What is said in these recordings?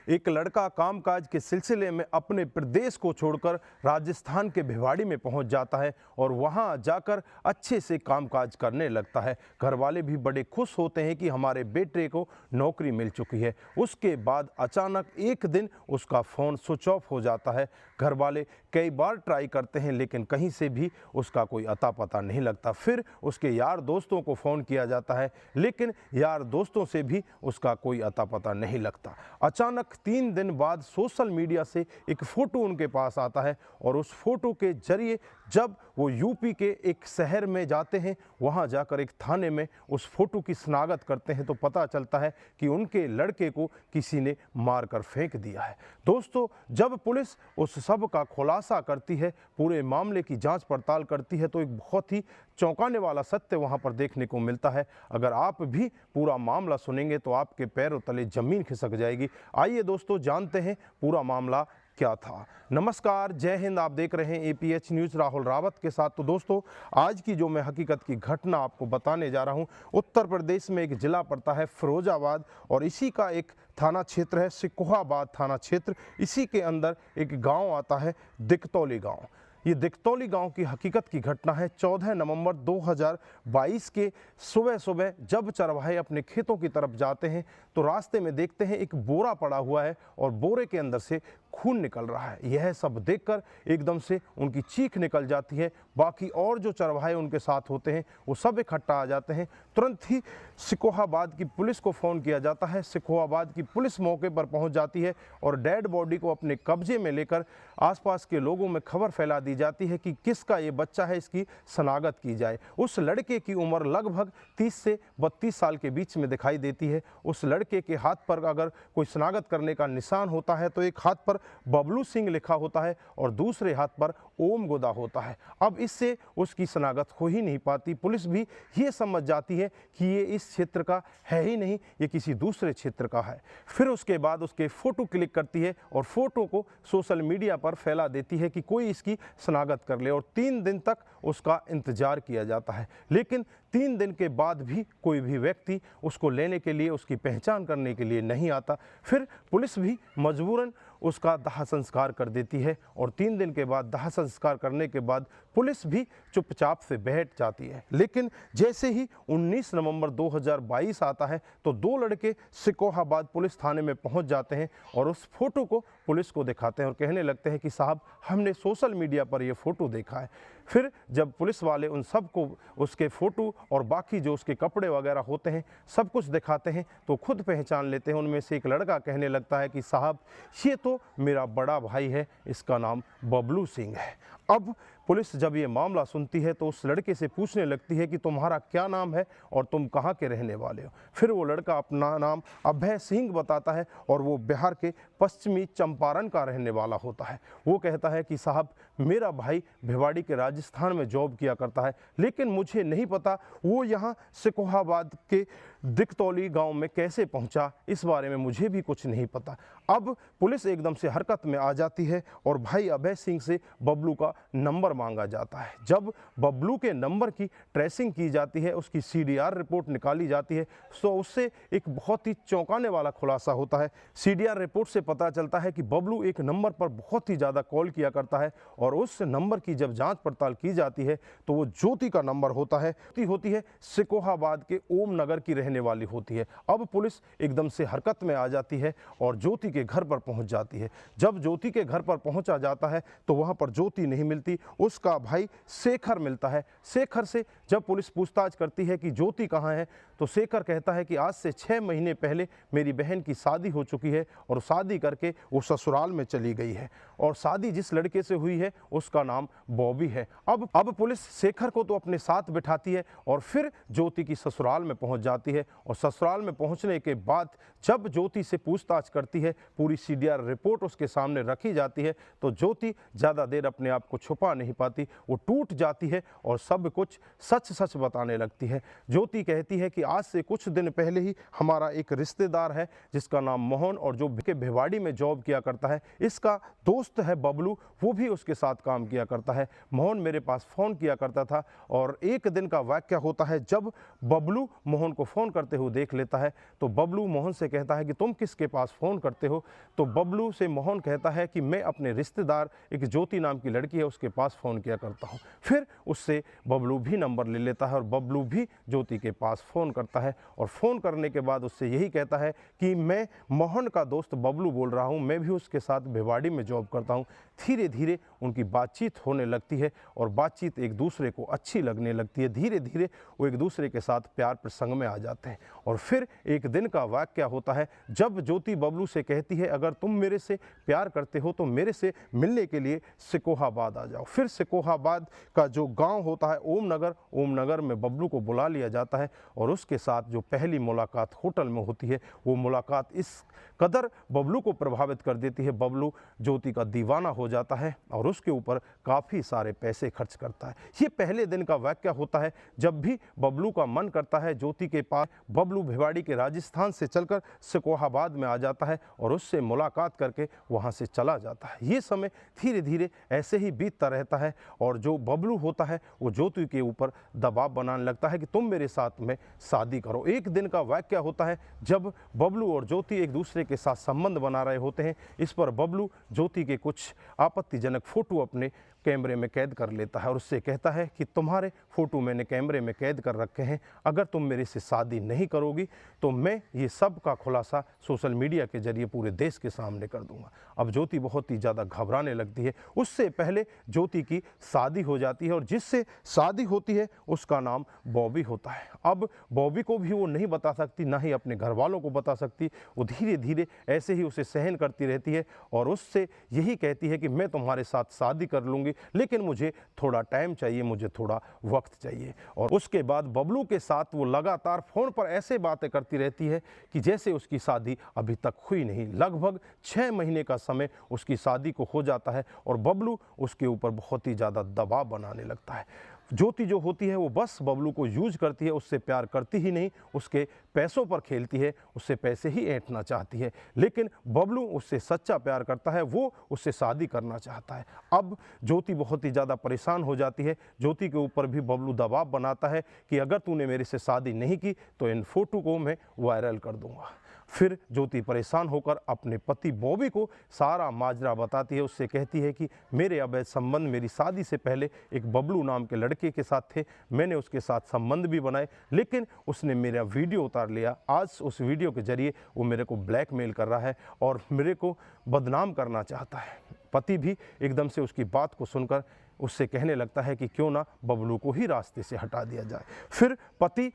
एक लड़का कामकाज के सिलसिले में अपने प्रदेश को छोड़कर राजस्थान के भिवाड़ी में पहुंच जाता है और वहां जाकर अच्छे से कामकाज करने लगता है। घर वाले भी बड़े खुश होते हैं कि हमारे बेटे को नौकरी मिल चुकी है। उसके बाद अचानक एक दिन उसका फ़ोन स्विच ऑफ हो जाता है। घर वाले कई बार ट्राई करते हैं लेकिन कहीं से भी उसका कोई अता पता नहीं लगता। फिर उसके यार दोस्तों को फ़ोन किया जाता है लेकिन यार दोस्तों से भी उसका कोई अता पता नहीं लगता। अचानक 3 दिन बाद सोशल मीडिया से एक फ़ोटो उनके पास आता है और उस फोटो के जरिए जब वो यूपी के एक शहर में जाते हैं, वहाँ जाकर एक थाने में उस फोटो की शनाख्त करते हैं तो पता चलता है कि उनके लड़के को किसी ने मारकर फेंक दिया है। दोस्तों, जब पुलिस उस सब का खुलासा करती है, पूरे मामले की जांच पड़ताल करती है तो एक बहुत ही चौंकाने वाला सत्य वहां पर देखने को मिलता है। अगर आप भी पूरा मामला सुनेंगे तो आपके पैरों तले जमीन खिसक जाएगी। आइए दोस्तों, जानते हैं पूरा मामला क्या था। नमस्कार, जय हिंद। आप देख रहे हैं APH न्यूज़ राहुल रावत के साथ। तो दोस्तों, आज की जो मैं हकीकत की घटना आपको बताने जा रहा हूं, उत्तर प्रदेश में एक ज़िला पड़ता है फिरोजाबाद और इसी का एक थाना क्षेत्र है सिकोहाबाद थाना क्षेत्र। इसी के अंदर एक गांव आता है दिकतौली गांव। ये दिकतौली गांव की हकीकत की घटना है। 14 नवंबर 2022 के सुबह सुबह जब चरवाहे अपने खेतों की तरफ जाते हैं तो रास्ते में देखते हैं एक बोरा पड़ा हुआ है और बोरे के अंदर से खून निकल रहा है। यह सब देखकर एकदम से उनकी चीख निकल जाती है। बाकी और जो चरवाहे उनके साथ होते हैं वो सब इकट्ठा आ जाते हैं। तुरंत ही सिकोहाबाद की पुलिस को फ़ोन किया जाता है। सिकोहाबाद की पुलिस मौके पर पहुंच जाती है और डेड बॉडी को अपने कब्जे में लेकर आसपास के लोगों में खबर फैला दी जाती है कि किसका ये बच्चा है, इसकी शनाख्त की जाए। उस लड़के की उम्र लगभग 30 से 32 साल के बीच में दिखाई देती है। उस लड़के के हाथ पर अगर कोई शनाख्त करने का निशान होता है तो एक हाथ पर बबलू सिंह लिखा होता है और दूसरे हाथ पर ओम गोदा होता है। अब इससे उसकी शनाख्त हो ही नहीं पाती। पुलिस भी ये समझ जाती है कि ये इस क्षेत्र का है ही नहीं, ये किसी दूसरे क्षेत्र का है। फिर उसके बाद उसके फ़ोटो क्लिक करती है और फ़ोटो को सोशल मीडिया पर फैला देती है कि कोई इसकी शनाख्त कर ले और 3 दिन तक उसका इंतज़ार किया जाता है। लेकिन 3 दिन के बाद भी कोई भी व्यक्ति उसको लेने के लिए, उसकी पहचान करने के लिए नहीं आता। फिर पुलिस भी मजबूरन उसका दाह संस्कार कर देती है और 3 दिन के बाद दाह संस्कार करने के बाद पुलिस भी चुपचाप से बैठ जाती है। लेकिन जैसे ही 19 नवंबर 2022 आता है तो 2 लड़के सिकोहाबाद पुलिस थाने में पहुंच जाते हैं और उस फोटो को पुलिस को दिखाते हैं और कहने लगते हैं कि साहब, हमने सोशल मीडिया पर ये फ़ोटो देखा है। फिर जब पुलिस वाले उन सब को उसके फ़ोटो और बाकी जो उसके कपड़े वगैरह होते हैं सब कुछ दिखाते हैं तो खुद पहचान लेते हैं। उनमें से एक लड़का कहने लगता है कि साहब, ये तो मेरा बड़ा भाई है, इसका नाम बबलू सिंह है। अब पुलिस जब ये मामला सुनती है तो उस लड़के से पूछने लगती है कि तुम्हारा क्या नाम है और तुम कहाँ के रहने वाले हो। फिर वो लड़का अपना नाम अभय सिंह बताता है और वो बिहार के पश्चिमी चंपारण का रहने वाला होता है। वो कहता है कि साहब, मेरा भाई भिवाड़ी के राजस्थान में जॉब किया करता है लेकिन मुझे नहीं पता वो यहाँ सिकोहाबाद के दिकतौली गांव में कैसे पहुंचा, इस बारे में मुझे भी कुछ नहीं पता। अब पुलिस एकदम से हरकत में आ जाती है और भाई अभय सिंह से बबलू का नंबर मांगा जाता है। जब बबलू के नंबर की ट्रेसिंग की जाती है, उसकी CDR रिपोर्ट निकाली जाती है तो उससे एक बहुत ही चौंकाने वाला खुलासा होता है। CDR रिपोर्ट से पता चलता है कि बबलू एक नंबर पर बहुत ही ज़्यादा कॉल किया करता है और उस नंबर की जब जांच पड़ताल की जाती है तो वो ज्योति का नंबर होता है। होती है सिकोहाबाद के ओम नगर की रहने वाली होती है। अब पुलिस एकदम से हरकत में आ जाती है और ज्योति के घर पर पहुंच जाती है। जब ज्योति के घर पर पहुंचा जाता है तो वहां पर ज्योति नहीं मिलती, उसका भाई शेखर मिलता है। शेखर से जब पुलिस पूछताछ करती है कि ज्योति कहाँ है तो शेखर कहता है कि आज से 6 महीने पहले मेरी बहन की शादी हो चुकी है और शादी करके वो ससुराल में चली गई है और शादी जिस लड़के से हुई है उसका नाम बॉबी है। अब पुलिस शेखर को तो अपने साथ बिठाती है और फिर ज्योति की ससुराल में पहुंच जाती है और ससुराल में पहुंचने के बाद जब ज्योति से पूछताछ करती है, पूरी CDR रिपोर्ट उसके सामने रखी जाती है तो ज्योति ज़्यादा देर अपने आप को छुपा नहीं पाती, वो टूट जाती है और सब कुछ सच सच बताने लगती है। ज्योति कहती है कि आज से कुछ दिन पहले ही हमारा एक रिश्तेदार है जिसका नाम मोहन और जो के भिवाड़ी में जॉब किया करता है, इसका दोस्त है बबलू, वो भी उसके साथ काम किया करता है। मोहन मेरे पास फ़ोन किया करता था और एक दिन का वाक़या होता है जब बबलू मोहन को फ़ोन करते हुए देख लेता है तो बबलू मोहन से कहता है कि तुम किसके पास फ़ोन करते हो, तो बबलू से मोहन कहता है कि मैं अपने रिश्तेदार एक ज्योति नाम की लड़की है उसके पास फ़ोन किया करता हूँ। फिर उससे बबलू भी नंबर ले लेता है और बबलू भी ज्योति के पास फ़ोन करता है और फ़ोन करने के बाद उससे यही कहता है कि मैं मोहन का दोस्त बबलू बोल रहा हूँ, मैं भी उसके साथ भिवाड़ी में जॉब करता हूँ। धीरे धीरे उनकी बातचीत होने लगती है और बातचीत एक दूसरे को अच्छी लगने लगती है। धीरे धीरे वो एक दूसरे के साथ प्यार प्रसंग में आ जाते हैं और फिर एक दिन का वाक़या होता है जब ज्योति बबलू से कहती है अगर तुम मेरे से प्यार करते हो तो मेरे से मिलने के लिए सिकोहाबाद आ जाओ। फिर सिकोहाबाद का जो गांव होता है ओम नगर में बबलू को बुला लिया जाता है और उसके साथ जो पहली मुलाकात होटल में होती है वो मुलाकात इस कदर बबलू को प्रभावित कर देती है, बबलू ज्योति का दीवाना हो जाता है और उसके ऊपर काफ़ी सारे पैसे खर्च करता है। ये पहले दिन का वाक़या होता है जब भी बबलू का मन करता है ज्योति के पास, बबलू भिवाड़ी के राजस्थान से चलकर सिकोहाबाद में आ जाता है और उससे मुलाकात करके वहाँ से चला जाता है। ये समय धीरे धीरे ऐसे ही बीतता रहता है और जो बबलू होता है वो ज्योति के ऊपर दबाव बनाने लगता है कि तुम मेरे साथ में शादी करो। एक दिन का वाक़या होता है जब बबलू और ज्योति एक दूसरे के साथ संबंध बना रहे होते हैं। इस पर बबलू ज्योति के कुछ आपत्तिजनक फ़ोटो अपने कैमरे में कैद कर लेता है और उससे कहता है कि तुम्हारे फ़ोटो मैंने कैमरे में कैद कर रखे हैं, अगर तुम मेरे से शादी नहीं करोगी तो मैं ये सब का खुलासा सोशल मीडिया के जरिए पूरे देश के सामने कर दूंगा। अब ज्योति बहुत ही ज़्यादा घबराने लगती है। उससे पहले ज्योति की शादी हो जाती है और जिससे शादी होती है उसका नाम बॉबी होता है। अब बॉबी को भी वो नहीं बता सकती, ना ही अपने घर वालों को बता सकती। वो धीरे धीरे ऐसे ही उसे सहन करती रहती है और उससे यही कहती है कि मैं तुम्हारे साथ शादी कर लूँगी, लेकिन मुझे थोड़ा टाइम चाहिए, मुझे थोड़ा वक्त चाहिए। और उसके बाद बबलू के साथ वो लगातार फ़ोन पर ऐसे बातें करती रहती है कि जैसे उसकी शादी अभी तक हुई नहीं। लगभग 6 महीने का समय उसकी शादी को हो जाता है और बबलू उसके ऊपर बहुत ही ज़्यादा दबाव बनाने लगता है। ज्योति जो होती है वो बस बबलू को यूज करती है, उससे प्यार करती ही नहीं, उसके पैसों पर खेलती है, उससे पैसे ही ऐंठना चाहती है। लेकिन बबलू उससे सच्चा प्यार करता है, वो उससे शादी करना चाहता है। अब ज्योति बहुत ही ज़्यादा परेशान हो जाती है। ज्योति के ऊपर भी बबलू दबाव बनाता है कि अगर तूने मेरे से शादी नहीं की तो इन फोटो को मैं वायरल कर दूंगा। फिर ज्योति परेशान होकर अपने पति बॉबी को सारा माजरा बताती है। उससे कहती है कि मेरे अवैध संबंध मेरी शादी से पहले एक बबलू नाम के लड़के के साथ थे, मैंने उसके साथ संबंध भी बनाए, लेकिन उसने मेरा वीडियो उतार लिया। आज उस वीडियो के जरिए वो मेरे को ब्लैकमेल कर रहा है और मेरे को बदनाम करना चाहता है। पति भी एकदम से उसकी बात को सुनकर उससे कहने लगता है कि क्यों ना बबलू को ही रास्ते से हटा दिया जाए। फिर पति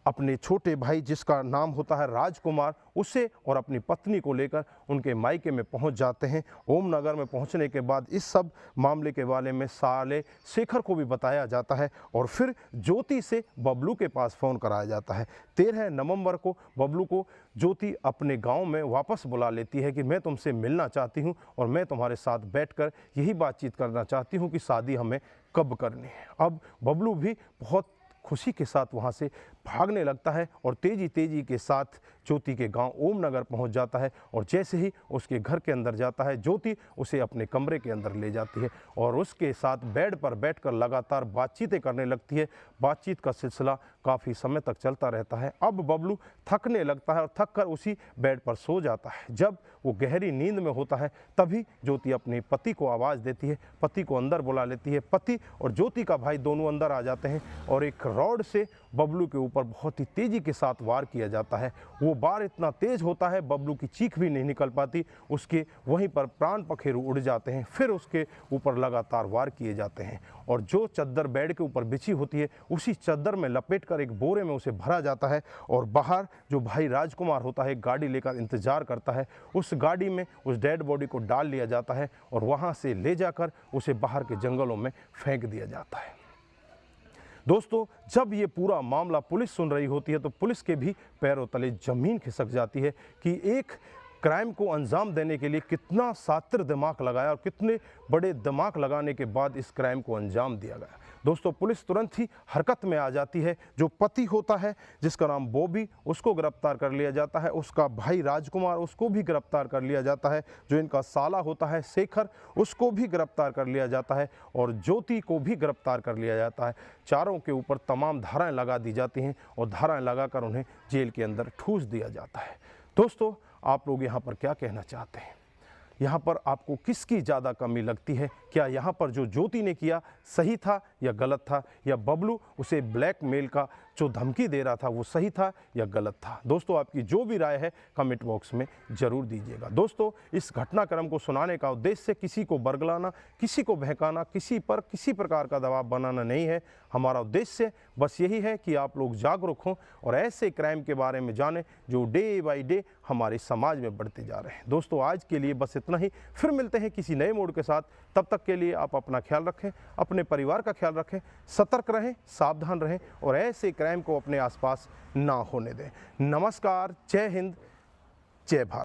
अपने छोटे भाई जिसका नाम होता है राजकुमार, उसे और अपनी पत्नी को लेकर उनके मायके में पहुंच जाते हैं। ओम नगर में पहुंचने के बाद इस सब मामले के बारे में साले शेखर को भी बताया जाता है और फिर ज्योति से बबलू के पास फ़ोन कराया जाता है। 13 नवंबर को बबलू को ज्योति अपने गांव में वापस बुला लेती है कि मैं तुमसे मिलना चाहती हूं और मैं तुम्हारे साथ बैठकर यही बातचीत करना चाहती हूं कि शादी हमें कब करनी है। अब बबलू भी बहुत खुशी के साथ वहाँ से भागने लगता है और तेजी के साथ ज्योति के गांव ओम नगर पहुँच जाता है और जैसे ही उसके घर के अंदर जाता है ज्योति उसे अपने कमरे के अंदर ले जाती है और उसके साथ बेड पर बैठकर लगातार बातचीतें करने लगती है। बातचीत का सिलसिला काफ़ी समय तक चलता रहता है। अब बबलू थकने लगता है और थक कर उसी बेड पर सो जाता है। जब वो गहरी नींद में होता है तभी ज्योति अपने पति को आवाज़ देती है, पति को अंदर बुला लेती है। पति और ज्योति का भाई दोनों अंदर आ जाते हैं और एक रॉड से बबलू के ऊपर बहुत ही तेज़ी के साथ वार किया जाता है। वो वार इतना तेज़ होता है बबलू की चीख भी नहीं निकल पाती, उसके वहीं पर प्राण पखेरु उड़ जाते हैं। फिर उसके ऊपर लगातार वार किए जाते हैं और जो चद्दर बेड के ऊपर बिछी होती है उसी चद्दर में लपेटकर एक बोरे में उसे भरा जाता है और बाहर जो भाई राजकुमार होता है गाड़ी लेकर इंतजार करता है, उस गाड़ी में उस डेड बॉडी को डाल लिया जाता है और वहाँ से ले जाकर उसे बाहर के जंगलों में फेंक दिया जाता है। दोस्तों, जब ये पूरा मामला पुलिस सुन रही होती है तो पुलिस के भी पैरों तले ज़मीन खिसक जाती है कि एक क्राइम को अंजाम देने के लिए कितना शातिर दिमाग लगाया और कितने बड़े दिमाग लगाने के बाद इस क्राइम को अंजाम दिया गया। दोस्तों, पुलिस तुरंत ही हरकत में आ जाती है। जो पति होता है जिसका नाम बॉबी, उसको गिरफ्तार कर लिया जाता है। उसका भाई राजकुमार, उसको भी गिरफ्तार कर लिया जाता है। जो इनका साला होता है शेखर, उसको भी गिरफ्तार कर लिया जाता है और ज्योति को भी गिरफ्तार कर लिया जाता है। चारों के ऊपर तमाम धाराएं लगा दी जाती हैं और धाराएं लगाकर उन्हें जेल के अंदर ठूस दिया जाता है। दोस्तों, आप लोग यहाँ पर क्या कहना चाहते हैं? यहाँ पर आपको किसकी ज़्यादा कमी लगती है? क्या यहाँ पर जो ज्योति ने किया सही था या गलत था, या बबलू उसे ब्लैकमेल का जो धमकी दे रहा था वो सही था या गलत था? दोस्तों, आपकी जो भी राय है कमेंट बॉक्स में ज़रूर दीजिएगा। दोस्तों, इस घटनाक्रम को सुनाने का उद्देश्य किसी को बरगलाना, किसी को बहकाना, किसी पर किसी प्रकार का दबाव बनाना नहीं है। हमारा उद्देश्य बस यही है कि आप लोग जागरूक हों और ऐसे क्राइम के बारे में जानें जो डे बाई डे हमारे समाज में बढ़ते जा रहे हैं। दोस्तों, आज के लिए बस इतना ही। फिर मिलते हैं किसी नए मोड़ के साथ। तब तक के लिए आप अपना ख्याल रखें, अपने परिवार का ख्याल रखें, सतर्क रहें, सावधान रहें और ऐसे क्राइम को अपने आसपास ना होने दें। नमस्कार, जय हिंद, जय भारत।